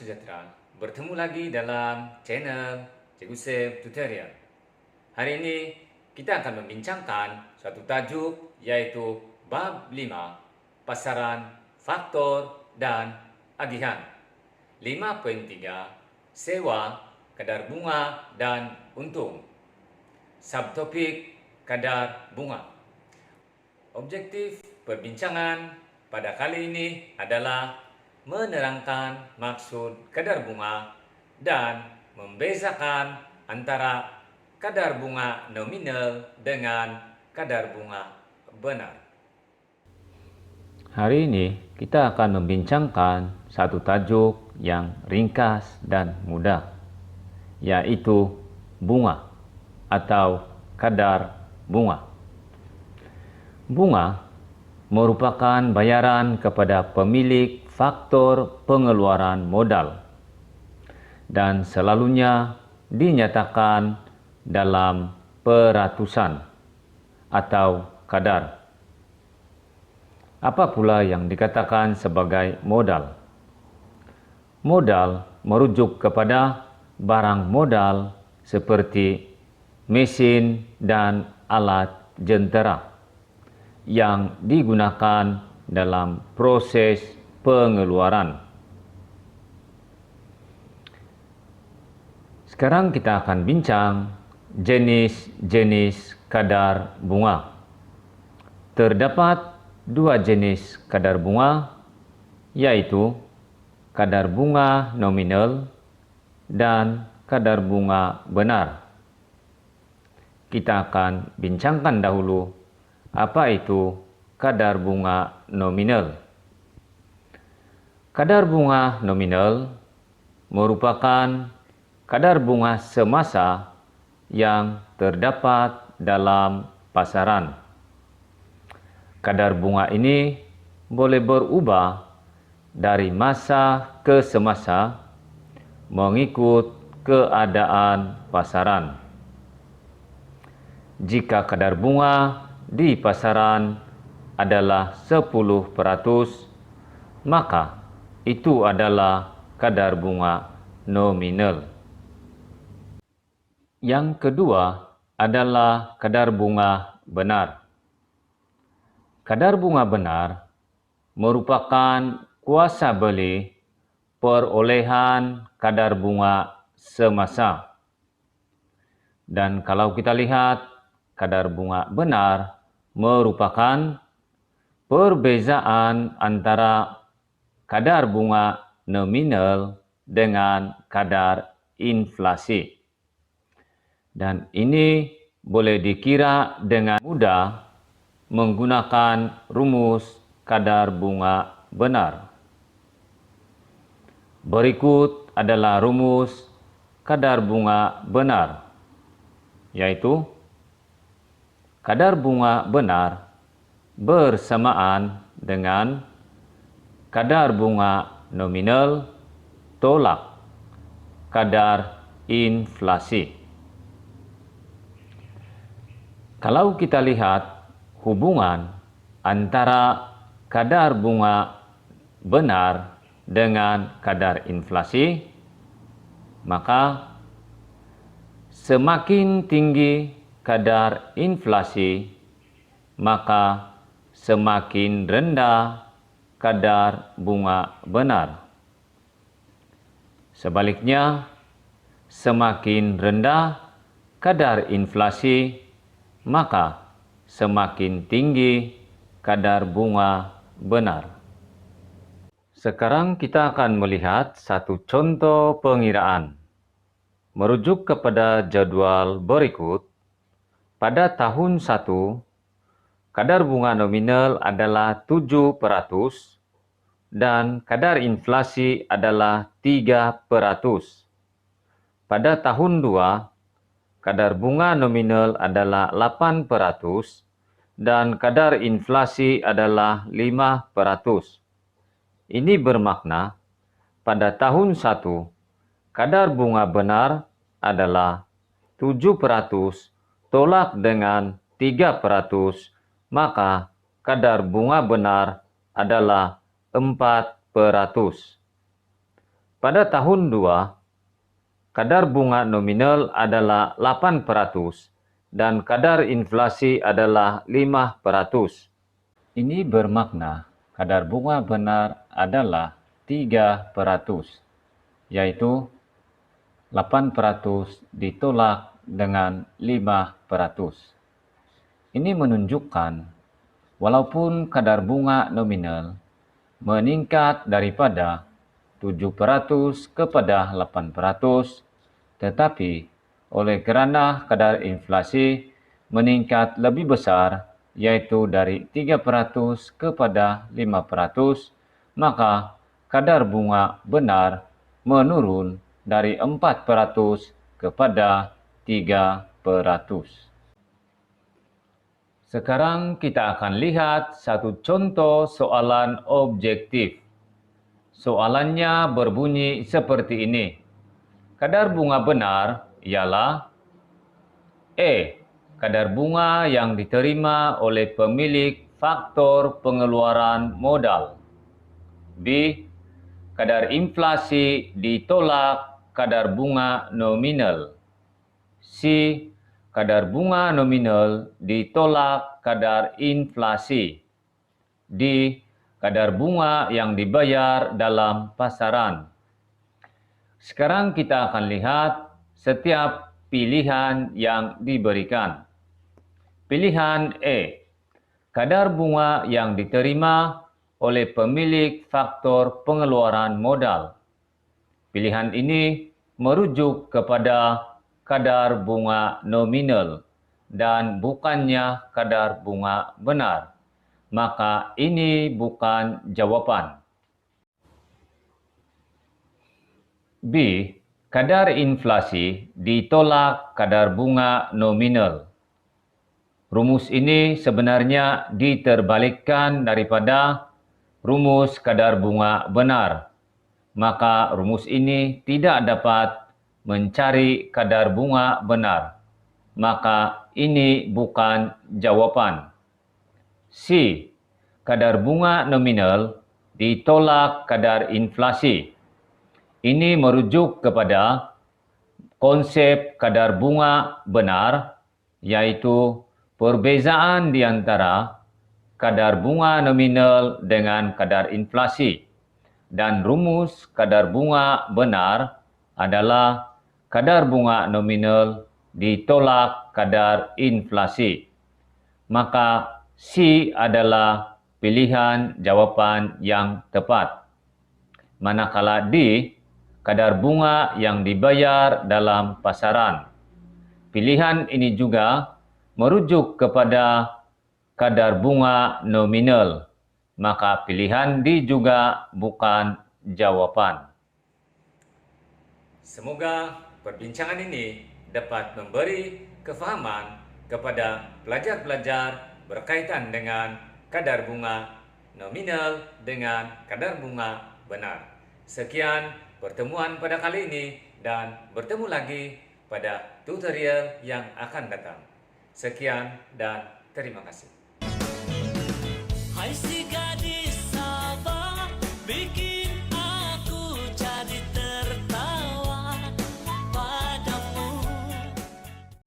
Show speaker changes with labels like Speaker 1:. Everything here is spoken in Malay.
Speaker 1: sejahtera. Bertemu lagi dalam channel Cikgu Sam Tutorial. Hari ini kita akan membincangkan suatu tajuk yaitu bab 5, pasaran, faktor dan agihan. 5.3, sewa, kadar bunga dan untung. Subtopik kadar bunga. Objektif perbincangan pada kali ini adalah menerangkan maksud kadar bunga dan membezakan antara kadar bunga nominal dengan kadar bunga benar.
Speaker 2: Hari ini kita akan membincangkan satu tajuk yang ringkas dan mudah, yaitu bunga atau kadar bunga. Bunga merupakan bayaran kepada pemilik faktor pengeluaran modal dan selalunya dinyatakan dalam peratusan atau kadar. Apa pula yang dikatakan sebagai modal? Modal merujuk kepada barang modal seperti mesin dan alat jentera yang digunakan dalam proses pengeluaran. Sekarang kita akan bincang jenis-jenis kadar bunga. Terdapat dua jenis kadar bunga, yaitu kadar bunga nominal dan kadar bunga benar. Kita akan bincangkan dahulu apa itu kadar bunga nominal. Kadar bunga nominal merupakan kadar bunga semasa yang terdapat dalam pasaran. Kadar bunga ini boleh berubah dari masa ke semasa mengikut keadaan pasaran. Jika kadar bunga di pasaran adalah 10%, maka itu adalah kadar bunga nominal. Yang kedua adalah kadar bunga benar. Kadar bunga benar merupakan kuasa beli perolehan kadar bunga semasa. Dan kalau kita lihat, kadar bunga benar merupakan perbezaan antara kadar bunga nominal dengan kadar inflasi. Dan ini boleh dikira dengan mudah menggunakan rumus kadar bunga benar. Berikut adalah rumus kadar bunga benar, yaitu kadar bunga benar bersamaan dengan kadar bunga nominal tolak kadar inflasi. Kalau kita lihat hubungan antara kadar bunga benar dengan kadar inflasi, maka semakin tinggi kadar inflasi, maka semakin rendah kadar bunga benar. Sebaliknya, semakin rendah kadar inflasi, maka semakin tinggi kadar bunga benar. Sekarang kita akan melihat satu contoh pengiraan. Merujuk kepada jadwal berikut, pada tahun 1, kadar bunga nominal adalah 7% dan kadar inflasi adalah 3%. Pada tahun 2, kadar bunga nominal adalah 8% dan kadar inflasi adalah 5%. Ini bermakna pada tahun 1, kadar bunga benar adalah 7% tolak dengan 3%, maka kadar bunga benar adalah 4%. Pada tahun 2, kadar bunga nominal adalah 8% dan kadar inflasi adalah 5%. Ini bermakna kadar bunga benar adalah 3%, yaitu 8% ditolak dengan 5%. Ini menunjukkan walaupun kadar bunga nominal meningkat daripada 7% kepada 8%, tetapi oleh kerana kadar inflasi meningkat lebih besar, yaitu dari 3% kepada 5%, maka kadar bunga benar menurun dari 4% kepada 3%. Sekarang kita akan lihat satu contoh soalan objektif. Soalannya berbunyi seperti ini. Kadar bunga benar ialah E. Kadar bunga yang diterima oleh pemilik faktor pengeluaran modal. B. Kadar inflasi ditolak kadar bunga nominal. C. Kadar bunga nominal ditolak kadar inflasi. D. Kadar bunga yang dibayar dalam pasaran. Sekarang kita akan lihat setiap pilihan yang diberikan. Pilihan E. Kadar bunga yang diterima oleh pemilik faktor pengeluaran modal. Pilihan ini merujuk kepada kadar bunga nominal dan bukannya kadar bunga benar. Maka ini bukan jawapan. B. Kadar inflasi ditolak kadar bunga nominal. Rumus ini sebenarnya diterbalikkan daripada rumus kadar bunga benar. Maka rumus ini tidak dapat mencari kadar bunga benar. Maka ini bukan jawapan. C. Kadar bunga nominal ditolak kadar inflasi. Ini merujuk kepada konsep kadar bunga benar, yaitu perbezaan di antara kadar bunga nominal dengan kadar inflasi. Dan rumus kadar bunga benar adalah kadar bunga nominal ditolak kadar inflasi. Maka C adalah pilihan jawapan yang tepat. Manakala D, kadar bunga yang dibayar dalam pasaran. Pilihan ini juga merujuk kepada kadar bunga nominal. Maka pilihan D juga bukan jawapan.
Speaker 1: Semoga perbincangan ini dapat memberi kefahaman kepada pelajar-pelajar berkaitan dengan kadar bunga nominal dengan kadar bunga benar. Sekian pertemuan pada kali ini dan bertemu lagi pada tutorial yang akan datang. Sekian dan terima kasih.